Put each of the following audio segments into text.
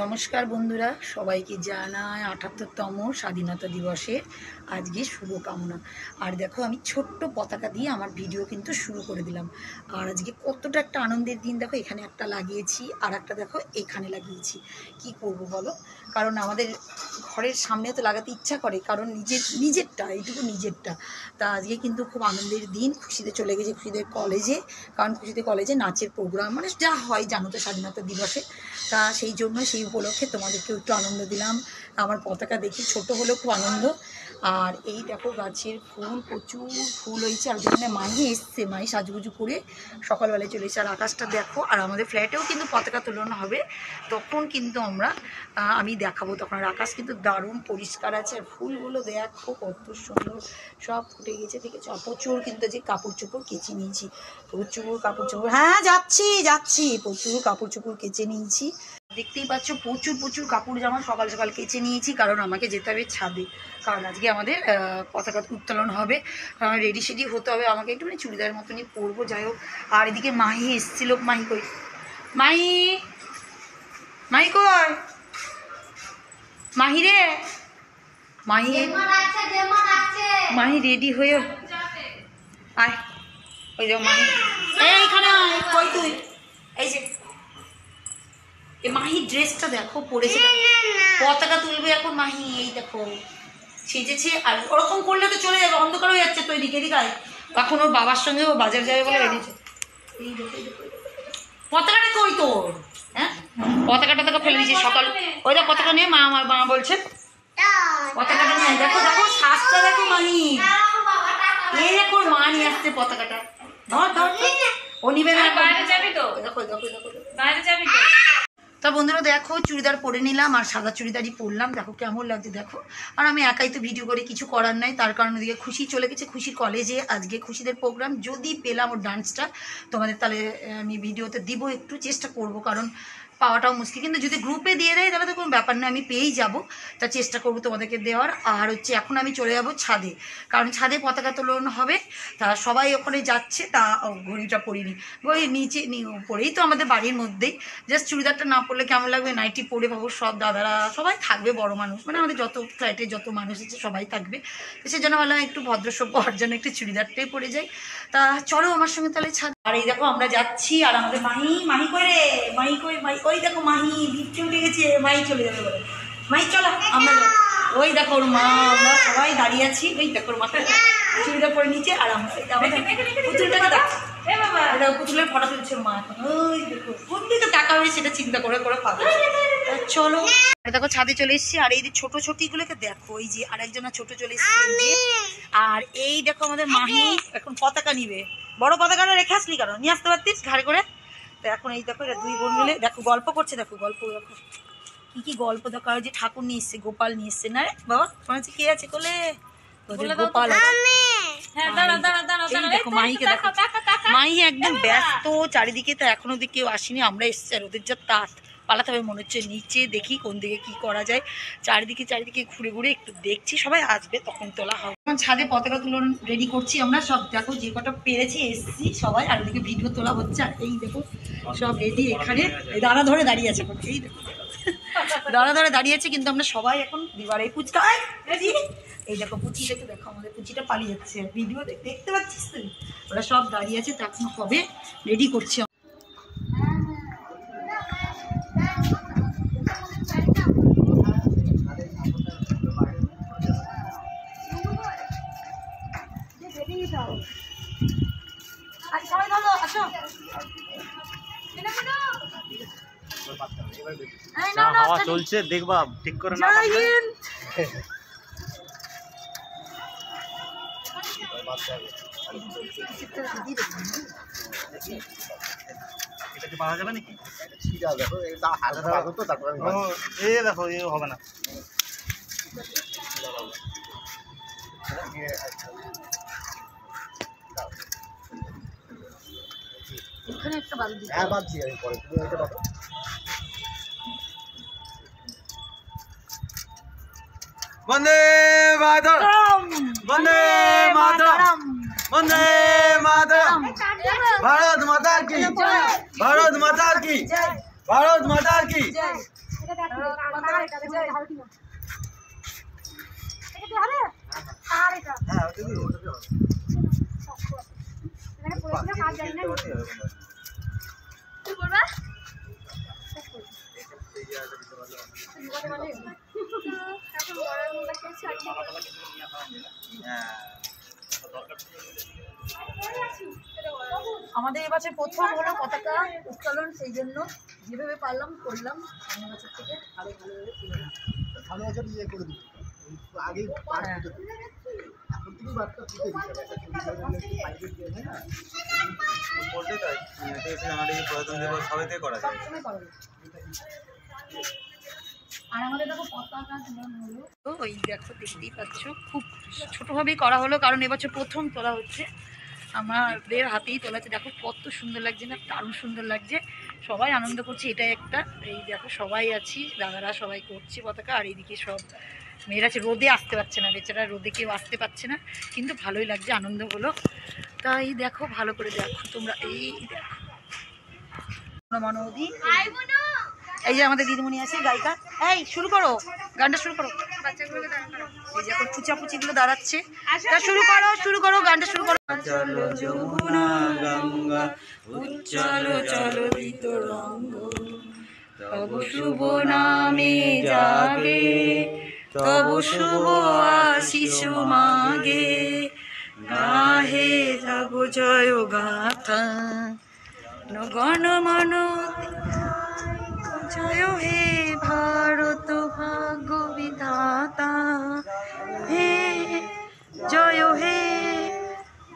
নমস্কার বন্ধুরা, সবাইকে জানাই ৭৮তম স্বাধীনতা দিবসের আজকে শুভকামনা। আর দেখো, আমি ছোট্ট পতাকা দিয়ে আমার ভিডিও কিন্তু শুরু করে দিলাম। আর আজকে কতটা একটা আনন্দের দিন। দেখো, এখানে একটা লাগিয়েছি, আর একটা দেখো এখানে লাগিয়েছি। কি করব বলো, কারণ আমাদের ঘরের সামনে তো লাগাতে ইচ্ছা করে, কারণ নিজেরটা এইটুকু নিজেরটা। তা আজকে কিন্তু খুব আনন্দের দিন। খুশিতে চলে গেছে খুশিদের কলেজে, কারণ খুশিতে কলেজে নাচের প্রোগ্রাম মানে যা হয় জানো তো স্বাধীনতা দিবসে। তা সেই জন্য সেই উপলক্ষে তোমাদেরকেও একটু আনন্দ দিলাম। আমার পতাকা দেখি ছোট হলেও খুব আনন্দ। আর এই দেখো গাছের ফুল, প্রচুর ফুল হয়েছে। আর যেখানে মাহি এসছে, মাহি সাজুগুজু করে সকালবেলায় চলে এসেছে। আর আকাশটা দেখো। আর আমাদের ফ্ল্যাটেও কিন্তু পতাকা তোলানো হবে, তখন কিন্তু আমি দেখাবো। তখন আর আকাশ কিন্তু দারুণ পরিষ্কার আছে। আর ফুলগুলো দেখো কত সুন্দর, সব ফুটে গেছে। দেখেছো? প্রচুর কিন্তু যে কাপড় চোপড় কেচে নিয়েছি, প্রচুর কাপড় চোপড়। হ্যাঁ, যাচ্ছি প্রচুর কাপড় চোপড় কেচে নিয়েছি। দেখতেই পাচ্ছ প্রচুর কাপড় জামা সকাল সকাল কেচে নিয়েছি, কারণ আমাকে যেতে হবে ছাদে। কারণ আজকে আমাদের পতাকা উত্তোলন হবে, রেডি সেডি হতে হবে। আমাকে একটু মানে চুড়িদার মতনই পরবো, যাই হোক। আর এদিকে মাহি এসছিল। মাহি কই? মাহি কই? মাহি রে, মাহি রেডি হয়ে আয়। ওই যাও মাহি, এইখানে আয়। কই তুই? এই যে মাহি ড্রেসটা দেখো পরেছে, পতাকা তুলবে এখন মাহি। এই দেখো সেজেছে। আর ওরকম করলে তো চলে যাবে, অন্ধকার হয়ে যাচ্ছে তো। এদিকে আয়। এখন ওর বাবার সঙ্গে ও বাজার যাবে বলে রেডি। এই দেখো পতাকাটা কই তোর? হ্যাঁ, পতাকাটা ফেলে দিয়েছে সকাল। ওই দেখ পতাকা নিয়ে মা বলছে পতাকাটা নিয়ে। দেখো শ্বাসটা দেখো মাহি। এই দেখো মা নিয়ে আসছে পতাকাটা। ধর ও নিবে না। বাইরে যাবি তো? দেখো বাইরে যাবি তো? তা বন্ধুরা দেখো, চুড়িদার পরে নিলাম আর সাদা চুড়িদারই পরলাম। দেখো কেমন লাগছে দেখো। আর আমি একাই তো ভিডিও করে কিছু করার নাই, তার কারণ ওদিকে খুশি চলে গেছে খুশির কলেজে। আজকে খুশিদের প্রোগ্রাম। যদি পেলাম ওর ডান্সটা তোমাদের, তাহলে আমি ভিডিওতে দিব, একটু চেষ্টা করব, কারণ পাওয়াটাও মুশকিল। কিন্তু যদি গ্রুপে দিয়ে দেয় তাহলে তো কোনো ব্যাপার না, আমি পেয়েই যাব। তা চেষ্টা করব তোমাদেরকে দেওয়ার। আর হচ্ছে এখন আমি চলে যাব ছাদে, কারণ ছাদে পতাকা তোলন হবে। তা সবাই ওখানে যাচ্ছে। তা ঘড়িটা পরিনি, ওই নিচে পরেই তো আমাদের বাড়ির মধ্যেই। জাস্ট চুড়িদারটা না পরলে কেমন লাগবে, নাইটি পরে ভাবো সব দাদারা সবাই থাকবে, বড় মানুষ মানে আমাদের যত ফ্ল্যাটে যত মানুষ আছে সবাই থাকবে। তো সেই জন্য ভাবলাম একটু ভদ্রসভ্য হওয়ার জন্য একটু চুড়িদারটাই পরে যাই। তা চলো আমার সঙ্গে তাহলে ছাদ। আর এই দেখো আমরা যাচ্ছি। আর আমাদের মাহি কই রে? মাহি ওই দেখো মাহি ভিড়তে উঠে গেছে। মাহি চলে যাবে বলে। মাহি চলো আমরা যাবো। ওই দেখো ওর মা, আমরা সবাই দাঁড়িয়ে আছি। ওই দেখো ওর মাথায় চুড়িদার পরে নিচে। আর আমরা পুতুলটাকে দেখো, পুতুলের ফটো তুলছে মা এখন। ওই দেখো কোন দিকে তাকাবে সেটা চিন্তা করে পাবে। চলো দেখো ছাদে চলে এসেছি। আর এই যে ছোট ছোটিগুলোকে দেখো, এই যে আরেকজনা ছোট চলে এসেছে। আর এই দেখো আমাদের মাহি এখন পতাকা নিবে। বড় পতাকাটা রেখে আসলি কারণ নিয়ে আসতে পারতিস ঘাড়ে করে। তো এখন এই দেখো দুই বোন মিলে দেখো গল্প করছে। দেখো গল্প দেখো কি গল্প দেখো। আর যে ঠাকুর নিয়ে এসছে, গোপাল নিয়ে এসছে। না রে বাবা, তোমার কে আছে কোলে? গোপাল। দেখো মাহিকে দেখো, মাহি একদম ব্যস্ত চারিদিকে। তো এখনো দিকে কেউ আসেনি, আমরা এসছি। আর ওদের যা তাঁত, পালাতে হবে মনে হচ্ছে নিচে। দেখি কোন দিকে কি করা যায়। চারিদিকে ঘুরে একটু দেখছি। সবাই আসবে তখন তোলা হবে। ছাদে পতাকা তুলন রেডি করছি আমরা সব। দেখো যে কটা পেরেছি এসছি সবাই। আর ওদিকে ভিডিও তোলা হচ্ছে। আর এই দেখো সব রেডি। এখানে দাঁড়া ধরে দাঁড়িয়ে আছে। এই দেখো দাঁড়া ধরে দাঁড়িয়ে আছে। কিন্তু আমরা সবাই এখন দিবার এই পুচকা। এই দেখো পুচিটাকে দেখো, আমাদের পুচিটা পালিয়ে যাচ্ছে। ভিডিও দেখতে পাচ্ছিস তুই? ওরা সব দাঁড়িয়ে আছে, তখন হবে রেডি করছি। হাওয়া চলছে, দেখবা ঠিক করে না। পাওয়া যাবে নাকি? দেখো এ হবে না। এখানে একটা বাদ দিই। হ্যাঁ বাদছি আমি পরে। তুমি এটা বাদ। বন্দে মাতরম, বন্দে মাতরম, বন্দে মাতরম। ভারত মাতা কি, ভারত মাতা কি, ভারত মাতা কি। আমাদের এবছর প্রথম হলো পতাকা উত্তোলন, সেই জন্য যেভাবে পারলাম করলাম। সামনের বছর থেকে আরো ভালোভাবে তুলে নেব। সামনের বছর ইয়ে করে দিই আগে এখন থেকে বার্তা তুলে দিই না বলতে তাই আমাদের প্রয়োজন দেব সবাইতে করা যায়। সবসময় করা যায়। আর আমাদের দেখো পতাকা তোলানো হলো, ওই দেখো দেখতেই পাচ্ছ খুব ছোটোভাবেই করা হলো, কারণ এবছর প্রথম তোলা হচ্ছে, আমাদের হাতেই তোলাচ্ছে। দেখো কত সুন্দর লাগছে না, দারুণ সুন্দর লাগছে, সবাই আনন্দ করছে। এটাই একটা, এই দেখো সবাই আছি, দাদারা সবাই করছে পতাকা, আর এইদিকে সব মেয়েরা আছে। রোদে আসতে পারছে না বেচারা, রোদে কেউ আসতে পারছে না, কিন্তু ভালোই লাগছে, আনন্দ হলো। তাই দেখো ভালো করে দেখো তোমরা, এই দেখো মনোদি, এই যে আমাদের দিদিমণি আছে গায়িকা। এই শুরু করো, গানটা শুরু করো। এই যে এখন পুচাপুচিগুলো দাঁড়াচ্ছে, তা শুরু করো গানটা শুরু করো। চলো যমুনা গঙ্গা চলো চলো দিত রঙ্গ, তব শুভ নামে জাগে, তব শুভ আশিস মাগে, গাহে যাব জয় গাথা, গণ মন জয় হে ভারত ভাগ্য বিধাতা, হে জয় হে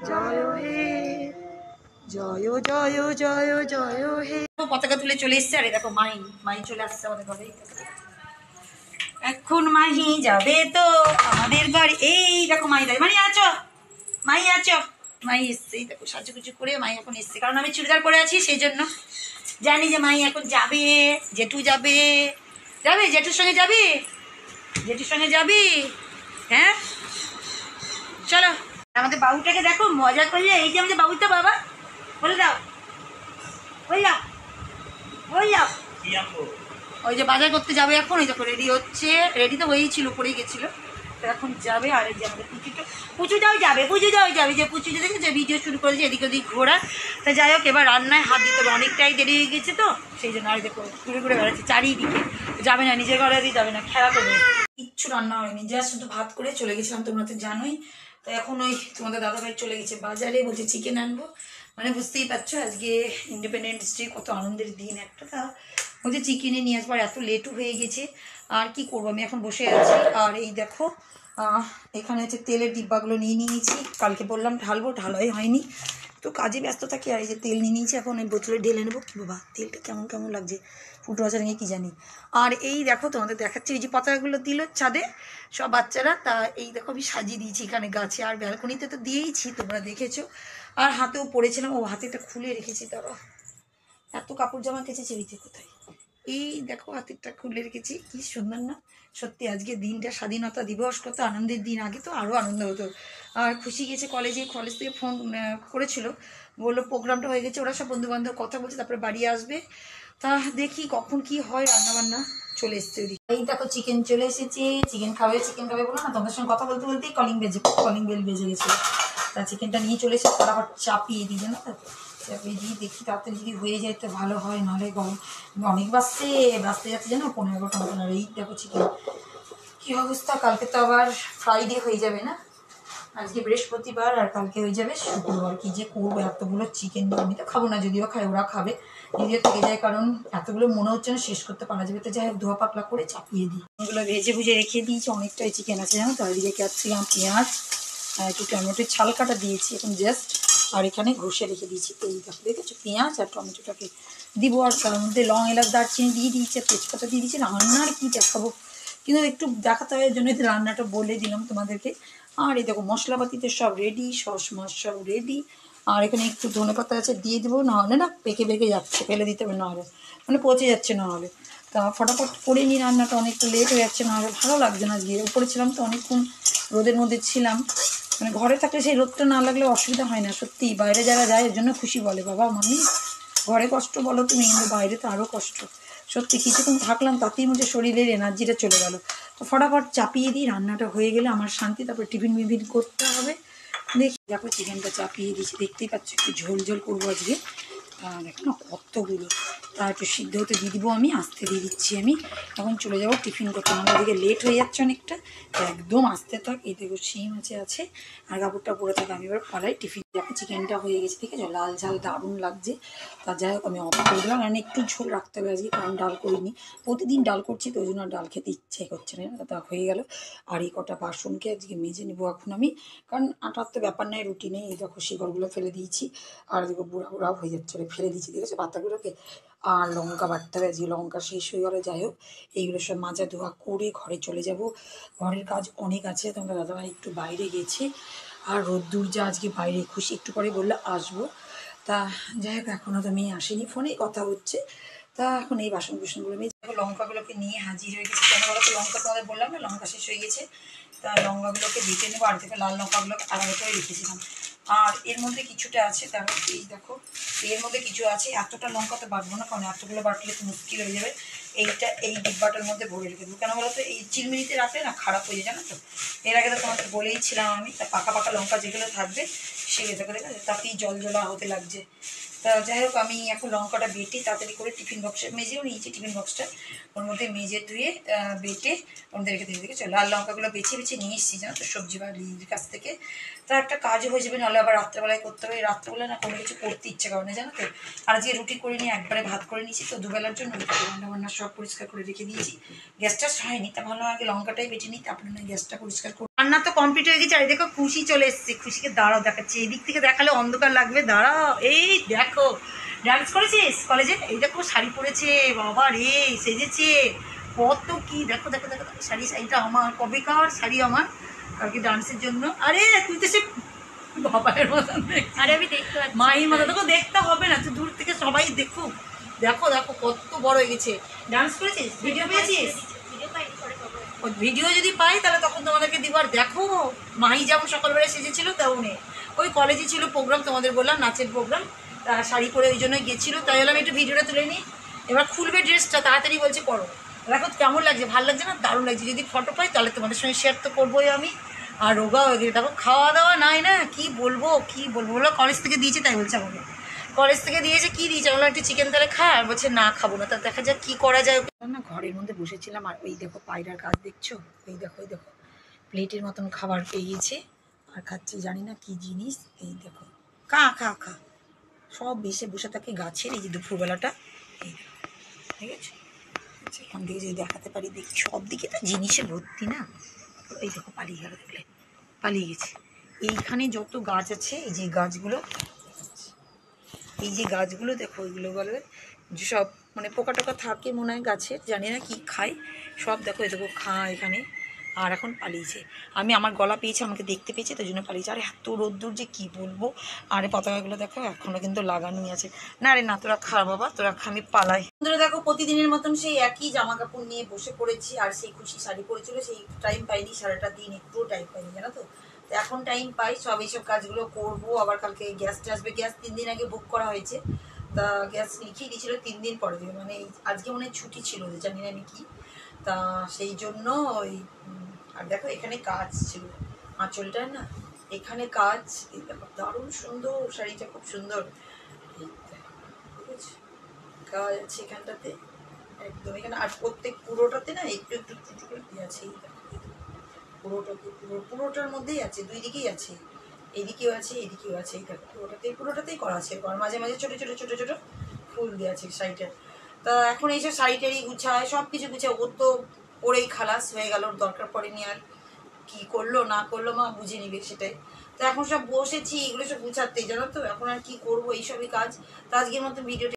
জয় হে জয় জয় জয় জয় হে। পতাকা তুলে চলে এসছে, আর দেখো মাই চলে আসছে আমাদের ঘরে। এখন মাহি যাবে তো আমাদের বাড়ি, এই দেখো মাই দাঁড়িয়ে, মাই আছো, মাই এসছে, এই দেখো সাজুগুজু করে মাই এখন এসছে, কারণ আমি চুড়িদার পরে আছি সেই জন্য। জানি যে মাই এখন যাবে, জেঠু যাবে, জেঠুর সঙ্গে যাবি, হ্যাঁ চলো। আমাদের বাবুটাকে দেখো মজা করলে, এই যে আমাদের বাবুটা, বাবা বলে দাও, ওই যে বাজার করতে যাবে এখন, ওই দেখো রেডি হচ্ছে, রেডি তো হয়েই ছিল, পরেই গেছিল, তো এখন যাবে। আর এই যে আমাদের পুচুটাও যাবে, যে পুচু যে দেখেছে ভিডিও শুরু করেছে এদিক ওদিক ঘোরা। তা যাই হোক, এবার রান্নায় হাত দিতে হবে, অনেকটাই দেরি হয়ে গেছে তো সেই জন্য। আর দেখো ঘুরে ঘুরে বেড়াচ্ছে চারিদিকে, যাবে না নিজের ঘরে, দিয়ে যাবে না, খেলা করবে। কিচ্ছু রান্না হয়নি, যা শুধু ভাত করে চলে গেছিলাম, তোমরা তো জানোই। তো এখন ওই তোমাদের দাদাভাই চলে গেছে বাজারে, বলছে চিকেন আনবো, মানে বুঝতেই পারছো আজকে ইন্ডিপেন্ডেন্স ডে, কত আনন্দের দিন একটা। তা বলছে চিকেনে নিয়ে আসবার, এত লেটও হয়ে গেছে, আর কি করবো, আমি এখন বসে আছি। আর এই দেখো এখানে হচ্ছে তেলের ডিব্বাগুলো নিয়ে নিয়েছি, কালকে বললাম ঢালবো, ঢালাই হয়নি, তো কাজে ব্যস্ত থাকি। আর এই যে তেল নিয়ে নিয়েছি, এখন এই বোতলে ঢেলে নেবো। কি বাবা তেলটা কেমন লাগছে, ফুটো আছে নাকি কি জানি। আর এই দেখো তোমাদের দেখাচ্ছি, এই যে পতাকাগুলো দিল ছাদে সব বাচ্চারা, তা এই দেখো আমি সাজিয়ে দিয়েছি এখানে গাছে, আর ব্যালকনিতে তো দিয়েইছি, তোমরা দেখেছো। আর হাতেও পড়েছিলাম, ও হাতেটা খুলে রেখেছি, তারা এত কাপড় জামা কেচেছে, এই যে কোথায়, এই দেখো হাতেরটা খুলে রেখেছি, কি সুন্দর না সত্যি। আজকে দিনটা স্বাধীনতা দিবস, কত আনন্দের দিন, আগে তো আরও আনন্দ হতো। আর খুশি গেছে কলেজ থেকে ফোন করেছিল, বললো প্রোগ্রামটা হয়ে গেছে, ওরা সব বন্ধুবান্ধব কথা বলছে, তারপরে বাড়ি আসবে। তা দেখি কখন কি হয়, রান্নাবান্না চলে এসছে ওদিকে। এই দেখো চিকেন চলে এসেছে, চিকেন খাবে বলো না, তোমাদের সঙ্গে কথা বলতে বলতেই কলিং বেল বেজে গেছিলো। তা চিকেনটা নিয়ে চলে এসেছে, তারা আবার চাপিয়ে দিই জানো তো, চাপিয়ে দিয়ে দেখি তাড়াতাড়ি যদি হয়ে যায় তো ভালো হয়, নাহলে অনেক বাঁচতে যাচ্ছে জানো, 15-11টা মতন। আর এই দেখো চিকেন কী অবস্থা, কালকে তো আবার ফ্রাইডে হয়ে যাবে না, আজকে বৃহস্পতিবার আর কালকে হয়ে যাবে শুক্রবার। কি যে করবো এতগুলো চিকেন, আমি তো খাবো না, যদিও খাই ওরা খাবে, যদিও থেকে যায়, কারণ এতগুলো মনে হচ্ছে না শেষ করতে পারা যাবে। তো যাই হোক ধোয়া পাতলা করে চাপিয়ে দিই, এগুলো ভেজে ভুজে রেখে দিয়েছি, অনেকটাই চিকেন আছে জানো তো। এদিকে ক্যাপসিকাম, পেঁয়াজ, একটু টমেটোর ছাল কাটা দিয়েছি এখন জাস্ট, আর এখানে ঘষে রেখে দিয়েছি। এই দেখেছো পেঁয়াজ আর টমেটোটাকে দিব, আর তার মধ্যে লং এলাচ দারচিনি দিয়ে দিয়েছি, তেজপাতা দিয়ে দিয়েছি। রান্নার কি দেখাবো, কিন্তু একটু দেখাতে হয়, জন্য রান্নাটা বলে দিলাম তোমাদেরকে। আর এই দেখো মশলাপাতিতে সব রেডি, সস মাছ সব রেডি। আর এখানে একটু ধনেপাতা আছে, দিয়ে দেবো, নাহলে না পেকে যাচ্ছে, ফেলে দিতে হবে, নাহলে মানে পচে যাচ্ছে নাহলে। তা ফটাফট করে নিই, রান্নাটা অনেকটা লেট হয়ে যাচ্ছে, নাহলে ভালো লাগছে না। গিয়ে উপরে ছিলাম তো অনেকক্ষণ, রোদের মধ্যে ছিলাম, মানে ঘরে থাকলে সেই রোদটা না লাগলে অসুবিধা হয় না সত্যি। বাইরে যারা যায় এর জন্য খুশি বলে, বাবা মামি ঘরে কষ্ট বলো তুমি, কিন্তু বাইরে তো আরও কষ্ট। সত্যি কিছুক্ষণ থাকলাম তাতেই মধ্যে শরীরের এনার্জিটা চলে গেল। তো ফটাফট চাপিয়ে দিই, রান্নাটা হয়ে গেলে আমার শান্তি, তারপরে টিফিন মিফিন করতে হবে। দেখি দেখো চিকেনটা চাপিয়ে দিয়েছি, দেখতেই পাচ্ছ একটু ঝোল ঝোল করবো আজকে। দেখো না কতগুলো, তা একটু সিদ্ধ হতে দিয়ে দিব, আমি আস্তে দিয়ে দিচ্ছি। আমি এখন চলে যাবো টিফিন করতে, আমার ওদিকে লেট হয়ে যাচ্ছে অনেকটা, তো একদম আস্তে থাক। এই দেখো শিম আছে আর কাপড়টা পরে থাকে, আমি এবার পালাই টিফিন। দেখো চিকেনটা হয়ে গেছে, ঠিক আছে, লাল ঝাল দারুণ লাগছে। তা যাই হোক আমি অফ করে দিলাম, কারণ একটু ঝোল রাখতে হবে আজকে, কারণ ডাল করিনি, প্রতিদিন ডাল করছি তো ওই জন্য ডাল খেতে ইচ্ছে করছে না। তা হয়ে গেল। আর এই কটা বাসনকে আজকে মেজে নেবো এখন আমি, কারণ আটার তো ব্যাপার নেই, রুটি নেই। এই দেখো শিকড়গুলো ফেলে দিয়েছি, আর দেখো বুড়া বুড়াও হয়ে যাচ্ছে, ফেলে দিয়েছি, ঠিক আছে পাতাগুলোকে। আর লঙ্কা বাটতে হবে, আজকে লঙ্কা শেষ হয়ে গেলে। যাই হোক এইগুলো সব মাজা ধোয়া করে ঘরে চলে যাব, ঘরের কাজ অনেক আছে। তোমরা দাদাভাই একটু বাইরে গেছে, আর রোদ্দুর যা আজকে বাইরে, খুশি একটু পরে বললে আসবো। তা যাই হোক এখনও তো মেয়ে আসেনি, ফোনেই কথা হচ্ছে। তা এখন এই বাসন কুসনগুলো মেয়ে দেখো লঙ্কাগুলোকে নিয়ে হাজির হয়ে গেছে। কেন বলো তো, লঙ্কা তোমাদের বললাম না লঙ্কা শেষ হয়ে গেছে, তা লঙ্কাগুলোকে বেটে নেবো। আর থেকে লাল লঙ্কাগুলোকে আলাদা করে রেখেছিলাম, আর এর মধ্যে কিছুটা আছে, তারপর এই দেখো এর মধ্যে কিছু আছে। এতটা লঙ্কা তো বাটবো না, কারণ এতগুলো বাটলে তো মুশকিল হয়ে যাবে। এইটা এই ডিব্বাটার মধ্যে ভরে রেখে দেবো। কেন বলো তো, এই চিলমিনিতে রাখলে না খারাপ হয়ে যায়, জানো তো। এর আগে তো তোমাকে বলেইছিলাম আমি, তা পাকা পাকা লঙ্কা যেগুলো থাকবে সেগুলো দেখো দেখো তাতেই জল জলা হতে লাগছে। তা যাই হোক আমি এখন লঙ্কাটা বেটে তাড়াতাড়ি করে টিফিন বক্সে মেজেও নিয়েছি, টিফিন বক্সটা ওর মধ্যে মেজে ধুয়ে বেটে ওর মধ্যে রেখে দিয়ে দেখেছো। লাল লঙ্কাগুলো বেছে বেছে নিয়ে এসেছি জানো তো, সবজি বাড়ির কাছ থেকে। তা একটা কাজও হয়ে যাবে, নাহলে আবার রাত্রেবেলায় করতে হবে। রাত্রেবেলায় না কোনো কিছু করতে ইচ্ছে করে না জানো তো। আর আজকে রুটি করে নিয়ে একবারে ভাত করে নিয়েছি, তো দুবেলার জন্য রান্না বান্না সব পরিষ্কার করে রেখে দিয়েছি। গ্যাসটা হয়নি, তা ভালো আগে লঙ্কাটাই বেটে নিই, তারপরে না গ্যাসটা পরিষ্কার করি। রান্না তো কমপ্লিট হয়ে গেছে। আর দেখো খুশি চলে এসছে, খুশিকে দাঁড়াও দেখাচ্ছে, এই দিক থেকে দেখালে অন্ধকার লাগবে, দাঁড়াও। এই দেখো ডান্স করেছিস কলেজে, এই দেখো শাড়ি পরেছে, বাবা রে সেজেছে কত কি, দেখো দেখো দেখো শাড়ি, শাড়িটা আমার কবেকার শাড়ি আমার, কালকে ডান্সের জন্য। আরে তুই তো সে বাবার মতন, আরে আমি দেখতে পাচ্ছি মায়ের মতো, তোকে দেখতে হবে না, তুই দূর থেকে সবাই দেখুক। দেখো দেখো কত বড় হয়ে গেছে। ডান্স করেছিস, ভিডিও পেয়েছিস? ভিডিও পাইনি, পরে পাবো। ওই ভিডিও যদি পাই তাহলে তখন তোমাদেরকে দিব। আর দেখো মাহি যেমন সকালবেলায় সেজেছিল তেমনি, ওই কলেজে ছিল প্রোগ্রাম, তোমাদের বললাম নাচের প্রোগ্রাম, শাড়ি পরে ওই জন্য গেছিলো, তাই হলাম একটু ভিডিওটা তুলে নিই। এবার খুলবে ড্রেসটা, তাড়াতাড়ি বলছে করো। দেখো কেমন লাগছে, ভালো লাগছে না? দারুণ লাগছে। যদি ফটো পাই তাহলে তোমাদের সঙ্গে শেয়ার তো করবোই আমি। আর রোগা হয়ে গেছে দেখো, খাওয়া দাওয়া নাই না, কি বলবো বলো, কলেজ থেকে দিয়েছে তাই বলছে আমাকে, কলেজ থেকে দিয়েছে, কি দিয়েছে বললাম একটু চিকেন তাহলে খা, আর বলছে না খাবো না। তা দেখা যাক কী করা যায়। না ঘরের মধ্যে বসেছিলাম, আর ওই দেখো পায়রার কাজ দেখছো, ওই দেখো প্লেটের মতন খাবার পেয়েছে আর খাচ্ছে, জানি না কি জিনিস। এই দেখো খা খা খা, সব বেশে বসে থাকে গাছের, এই যে দুপুরবেলাটা, এই ঠিক আছে। আচ্ছা এখান থেকে যদি দেখাতে পারি, দেখি সব দিকে তো জিনিসে ভর্তি না। এই দেখো পালিয়ে গেল, দেখলে পালিয়ে গেছে। এইখানে যত গাছ আছে, এই যে গাছগুলো, এই যে গাছগুলো দেখো, এগুলো বলে যে সব মানে পোকা টোকা থাকে মনে হয় গাছের, জানি না কি খায় সব। দেখো এই দেখো খায় এখানে, আর এখন পালিয়েছে। আমি আমার গলা পেয়েছে, আমাকে দেখতে পেয়েছে, তাই জন্য পালিয়েছে। আর এত রোদ্দুর যে কী বলবো। আর এই পতাকাগুলো দেখো এখনও কিন্তু লাগানোই আছে। না রে না, তোরা খা বাবা, তোরা খা, আমি পালাই। বন্ধুরা দেখো প্রতিদিনের মতন সেই একই জামা কাপড় নিয়ে বসে পড়েছি, আর সেই খুশি শাড়ি পরেছিল, সেই টাইম পাইনি, সারাটা দিন একটুও টাইম পাইনি জানো তো। তো এখন টাইম পাই, সব এইসব কাজগুলো করবো। আবার কালকে গ্যাসটা আসবে, গ্যাস 3 দিন আগে বুক করা হয়েছে, তা গ্যাস লিখিয়ে দিয়েছিল 3 দিন পরে দেবে, মানে আজকে মনে হয় ছুটি ছিল, জানি না আমি কি, তা সেই জন্য ওই। আর দেখো এখানে কাজ ছিল আঁচলটা না, এখানে কাজ, এই দেখো দারুণ সুন্দর শাড়িটা, খুব সুন্দর। এই দেখো ঠিক আছে, কাজ আছে এখানটাতে একদম, এখানে আর প্রত্যেক পুরোটাতে না একটু একটু একটু করে দিয়ে আছে। এই দেখো পুরোটাতে, পুরোটার মধ্যেই আছে, দুই দিকেই আছে, এইদিকেও আছে এদিকেও আছে। এই দেখো পুরোটাতেই করা আছে, আর মাঝে মাঝে ছোটো ছোটো ছোটো ছোটো ফুল দেওয়া আছে শাড়িটা। তা এখন এইসব শাড়ি টাড়ি গুছায়, সব কিছু গুছায়, ওর তো পরেই খালাস হয়ে গেল, ওর দরকার পড়েনি আর। কী করলো না করলো মা বুঝে নিবে সেটাই। তো এখন সব বসেছি এগুলো সব গুছাতেই জানো তো, এখন আর কি করবো, এইসবই কাজ। তো আজকের মতো ভিডিওটা